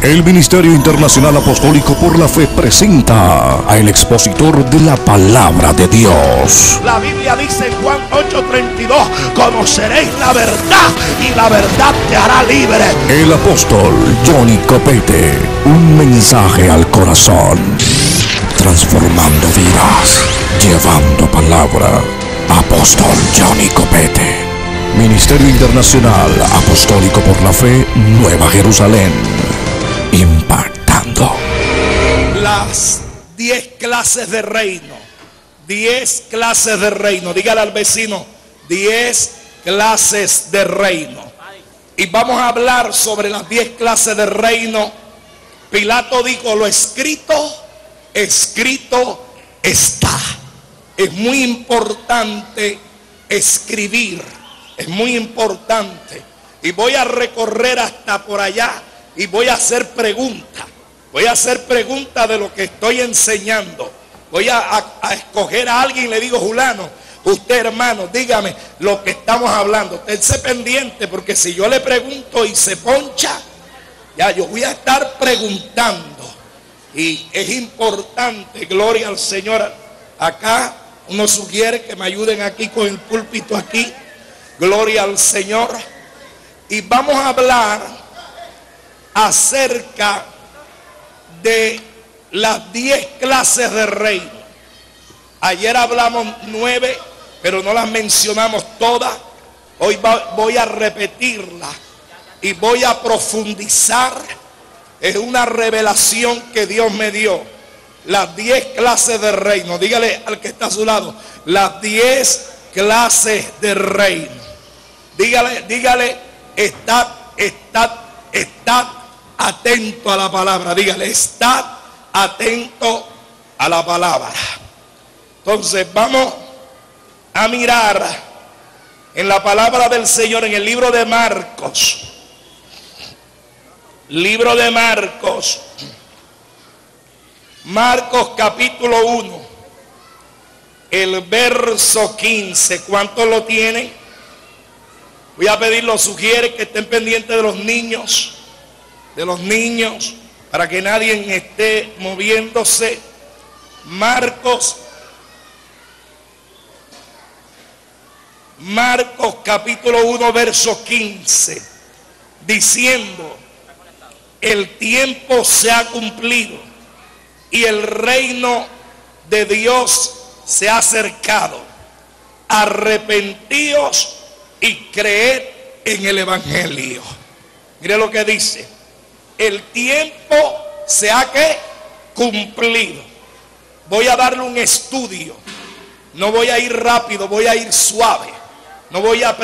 El Ministerio Internacional Apostólico por la Fe presenta a el expositor de la Palabra de Dios. La Biblia dice en Juan 8:32: conoceréis la verdad y la verdad te hará libre. El apóstol Johnny Copete, un mensaje al corazón, transformando vidas, llevando palabra. Apóstol Johnny Copete. Ministerio Internacional Apostólico por la Fe, Nueva Jerusalén. Impactando. Las 10 clases de reino. 10 clases de reino. Dígale al vecino: 10 clases de reino. Y vamos a hablar sobre las 10 clases de reino. Pilato dijo: lo escrito, escrito está. Es muy importante escribir. Es muy importante. Y voy a recorrer hasta por allá y voy a hacer preguntas. Voy a hacer preguntas de lo que estoy enseñando. Voy a escoger a alguien y le digo: Julano, usted, hermano, dígame lo que estamos hablando. Usted se pendiente, porque si yo le pregunto y se poncha, ya yo voy a estar preguntando. Y es importante, gloria al Señor. Acá uno sugiere que me ayuden aquí con el púlpito aquí. Gloria al Señor. Y vamos a hablar acerca de las 10 clases de reino. Ayer hablamos 9, pero no las mencionamos todas. Hoy voy a repetirlas y voy a profundizar. Es una revelación que Dios me dio. Las 10 clases de reino. Dígale al que está a su lado: las 10 clases de reino. Dígale, estad atento a la palabra. Dígale: estad atento a la palabra. Entonces vamos a mirar en la palabra del Señor, en el libro de Marcos. Libro de Marcos. Marcos capítulo 1. El verso 15. ¿Cuántos lo tienen? Voy a pedirlo, sugiere que estén pendientes de los niños. De los niños, para que nadie esté moviéndose. Marcos capítulo 1 verso 15, diciendo: el tiempo se ha cumplido y el reino de Dios se ha acercado. Arrepentíos y creed en el evangelio. Mire lo que dice: el tiempo se ha cumplido. Voy a darle un estudio. No voy a ir rápido, voy a ir suave. No voy a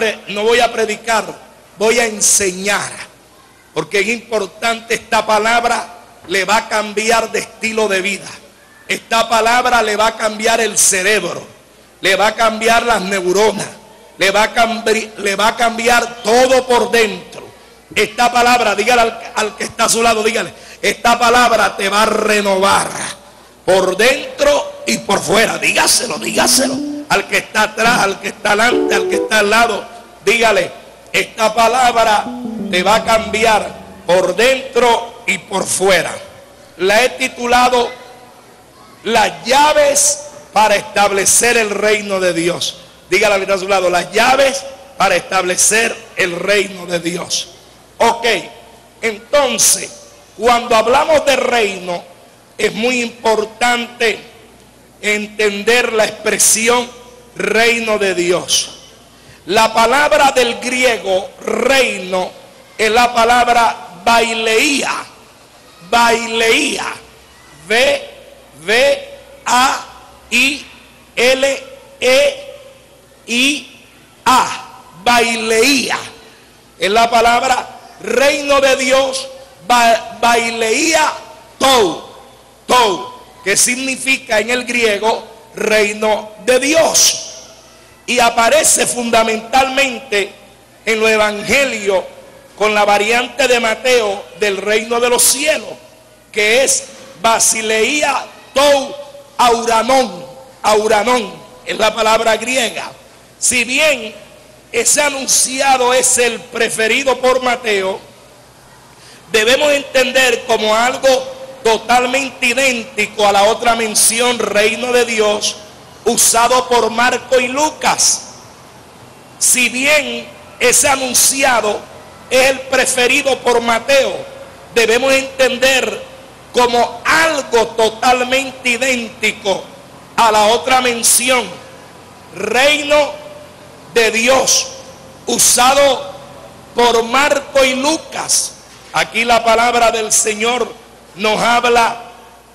predicar, voy a enseñar. Porque es importante. Esta palabra le va a cambiar de estilo de vida. Esta palabra le va a cambiar el cerebro. Le va a cambiar las neuronas. Le va a cambiar todo por dentro. Esta palabra, dígale al que está a su lado, dígale: esta palabra te va a renovar por dentro y por fuera. Dígaselo al que está atrás, al que está delante, al que está al lado. Dígale: esta palabra te va a cambiar por dentro y por fuera. La he titulado: las llaves para establecer el reino de Dios. Dígale al que está a su lado: las llaves para establecer el reino de Dios. Ok, entonces, cuando hablamos de reino, es muy importante entender la expresión reino de Dios. La palabra del griego reino es la palabra baileía. Baileía. V-A-I-L-E-I-A. Baileía. Es la palabra reino de Dios. Baileía tou, que significa en el griego reino de Dios. Y aparece fundamentalmente en los evangelios con la variante de Mateo del reino de los cielos, que es Basileia tou auranon. Auranon es la palabra griega. Si bien ese anunciado es el preferido por Mateo, debemos entender como algo totalmente idéntico a la otra mención, reino de Dios, usado por Marco y Lucas. Si bien ese anunciado es el preferido por Mateo, debemos entender como algo totalmente idéntico a la otra mención, reino de Dios, usado por Marco y Lucas. Aquí la palabra del Señor nos habla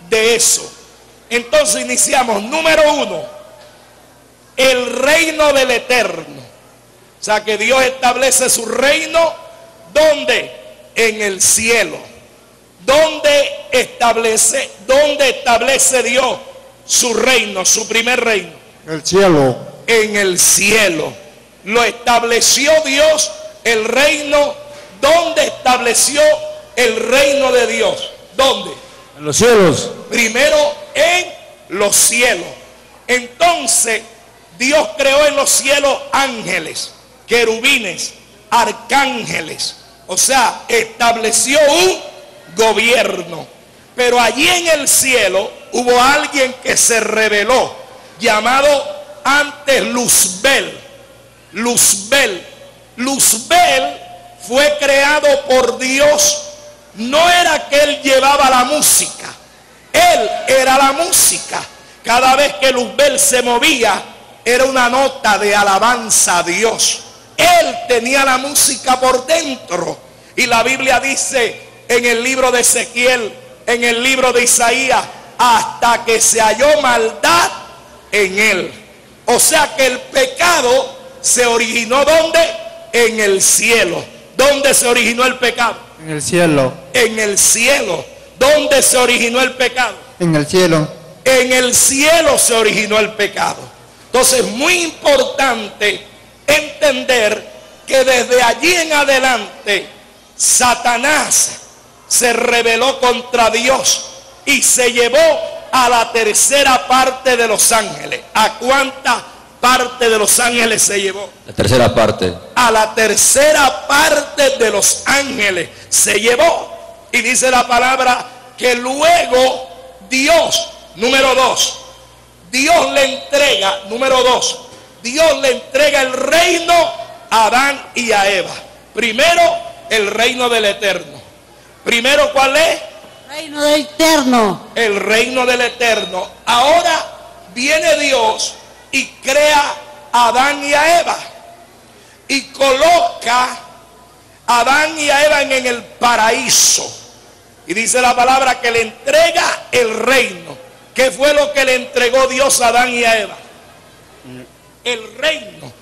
de eso. Entonces iniciamos. Número 1, el reino del Eterno. O sea que Dios establece su reino, ¿dónde? En el cielo. ¿Dónde establece Dios su reino, su primer reino? El cielo. En el cielo. Lo estableció Dios, el reino. ¿Dónde estableció el reino de Dios? ¿Dónde? En los cielos. Primero en los cielos. Entonces Dios creó en los cielos ángeles, querubines, arcángeles. O sea, estableció un gobierno. Pero allí en el cielo hubo alguien que se reveló, llamado antes Luzbel. Luzbel fue creado por Dios. No era que él llevaba la música, él era la música. Cada vez que Luzbel se movía, era una nota de alabanza a Dios. Él tenía la música por dentro. Y la Biblia dice en el libro de Ezequiel, en el libro de Isaías, hasta que se halló maldad en él. O sea que el pecado se originó ¿dónde? En el cielo. ¿Dónde se originó el pecado? En el cielo. En el cielo. ¿Dónde se originó el pecado? En el cielo. En el cielo se originó el pecado. Entonces es muy importante entender que desde allí en adelante Satanás se rebeló contra Dios y se llevó a la tercera parte de los ángeles. ¿A cuánta parte de los ángeles se llevó? La tercera parte. A la tercera parte de los ángeles se llevó. Y dice la palabra que luego Dios, número 2, Dios le entrega, número 2, Dios le entrega el reino a Adán y a Eva. Primero, el reino del Eterno. Primero, ¿cuál es? Reino del Eterno. El reino del Eterno. Ahora viene Dios y crea a Adán y a Eva. Y coloca a Adán y a Eva en el paraíso. Y dice la palabra que le entrega el reino. ¿Qué fue lo que le entregó Dios a Adán y a Eva? El reino.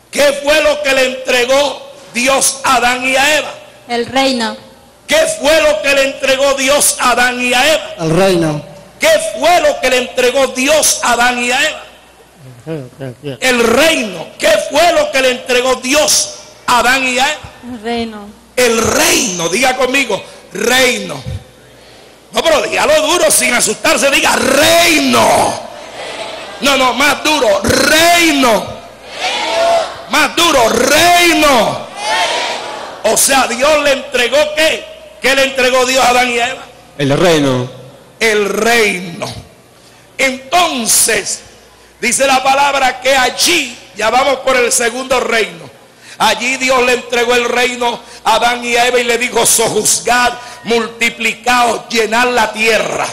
¿Qué fue lo que le entregó Dios a Adán y a Eva? El reino. ¿Qué fue lo que le entregó Dios a Adán y a Eva? El reino. ¿Qué fue lo que le entregó Dios a Adán y a Eva? El reino. ¿Qué fue lo que le entregó Dios a Adán y a Eva? El reino. El reino. Diga conmigo, reino. No, pero dígalo duro, sin asustarse, diga reino. No, más duro, reino. Más duro, reino. O sea, Dios le entregó ¿qué? ¿Qué le entregó Dios a Adán y a Eva? El reino. El reino. Entonces, dice la palabra que allí, ya vamos por el segundo reino. Allí Dios le entregó el reino a Adán y a Eva y le dijo: sojuzgad, multiplicaos, llenad la tierra.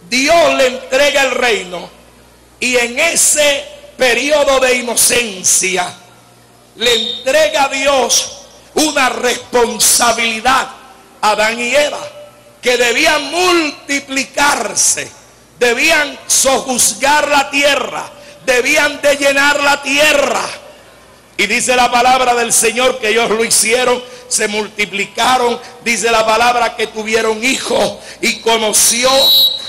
Dios le entrega el reino y en ese periodo de inocencia le entrega a Dios una responsabilidad a Adán y Eva, que debían multiplicarse, debían sojuzgar la tierra, debían de llenar la tierra. Y dice la palabra del Señor que ellos lo hicieron, se multiplicaron. Dice la palabra que tuvieron hijos y conoció,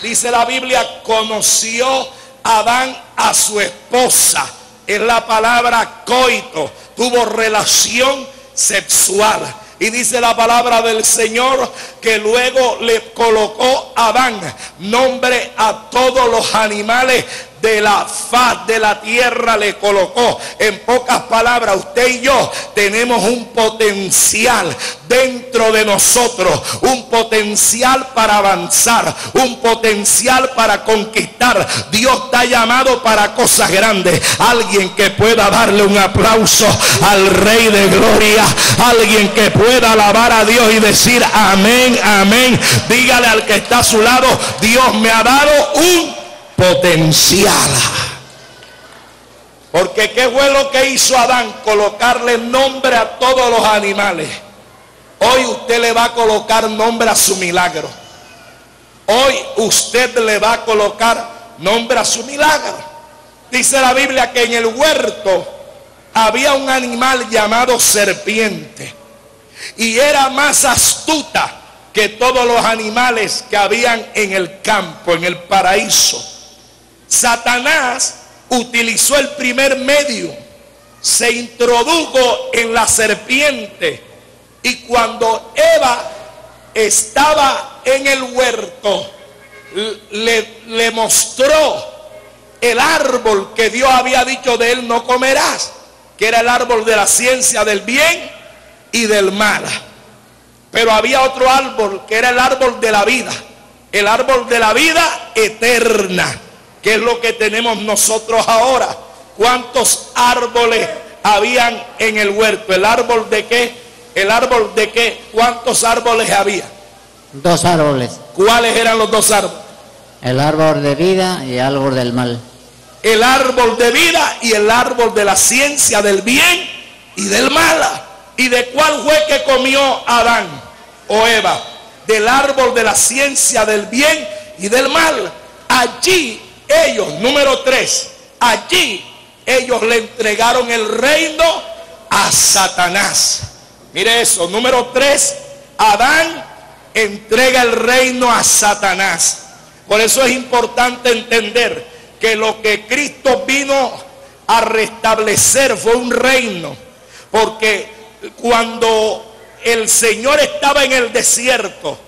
dice la Biblia, conoció Adán a su esposa. Es la palabra coito, tuvo relación sexual. Y dice la palabra del Señor que luego le colocó a Adán nombre a todos los animales de la faz de la tierra le colocó. En pocas palabras, usted y yo tenemos un potencial dentro de nosotros, un potencial para avanzar, un potencial para conquistar. Dios te ha llamado para cosas grandes. Alguien que pueda darle un aplauso al Rey de Gloria, alguien que pueda alabar a Dios y decir amén, amén. Dígale al que está a su lado: Dios me ha dado un potencial. Porque qué fue lo que hizo Adán: colocarle nombre a todos los animales. Hoy usted le va a colocar nombre a su milagro. Hoy usted le va a colocar nombre a su milagro. Dice la Biblia que en el huerto había un animal llamado serpiente, y era más astuta que todos los animales que habían en el campo, en el paraíso. Satanás utilizó el primer medio, se introdujo en la serpiente, y cuando Eva estaba en el huerto, le mostró el árbol que Dios había dicho: de él no comerás, que era el árbol de la ciencia del bien y del mal. Pero había otro árbol que era el árbol de la vida, el árbol de la vida eterna, que es lo que tenemos nosotros ahora. ¿Cuántos árboles habían en el huerto? ¿El árbol de qué? ¿El árbol de qué? ¿Cuántos árboles había? 2 árboles. ¿Cuáles eran los 2 árboles? El árbol de vida y el árbol del mal. El árbol de vida y el árbol de la ciencia del bien y del mal. ¿Y de cuál fue que comió Adán o Eva? Del árbol de la ciencia del bien y del mal. Allí ellos, número 3, allí ellos le entregaron el reino a Satanás. Mire eso, número 3, Adán entrega el reino a Satanás. Por eso es importante entender que lo que Cristo vino a restablecer fue un reino. Porque cuando el Señor estaba en el desierto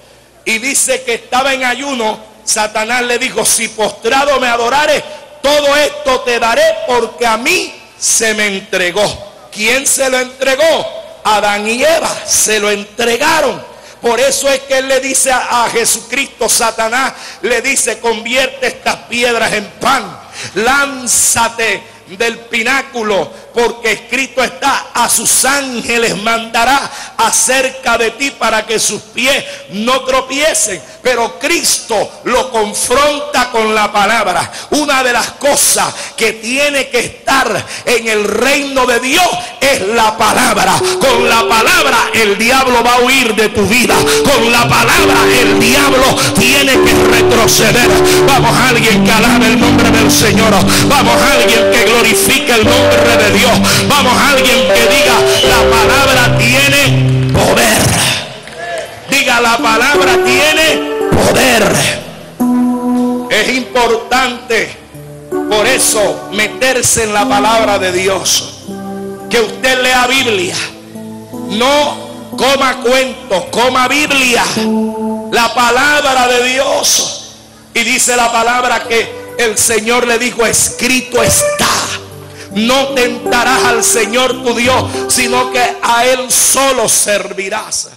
y dice que estaba en ayuno, Satanás le dijo: si postrado me adorares, todo esto te daré, porque a mí se me entregó. ¿Quién se lo entregó? Adán y Eva se lo entregaron. Por eso es que él le dice a Jesucristo, Satanás le dice: convierte estas piedras en pan, lánzate del pináculo, porque escrito está: a sus ángeles mandará acerca de ti para que sus pies no tropiecen. Pero Cristo lo confronta con la palabra. Una de las cosas que tiene que estar en el reino de Dios es la palabra. Con la palabra el diablo va a huir de tu vida. Con la palabra el diablo tiene que retroceder. Vamos a alguien que alabe el nombre del Señor. Vamos a alguien que glorifique el nombre de Dios. Vamos a alguien que diga: la palabra tiene poder. Diga: la palabra tiene poder. Es importante, por eso, meterse en la palabra de Dios. Que usted lea Biblia. No coma cuentos, coma Biblia. La palabra de Dios. Y dice la palabra que el Señor le dijo: escrito está. No tentarás al Señor tu Dios, sino que a Él solo servirás.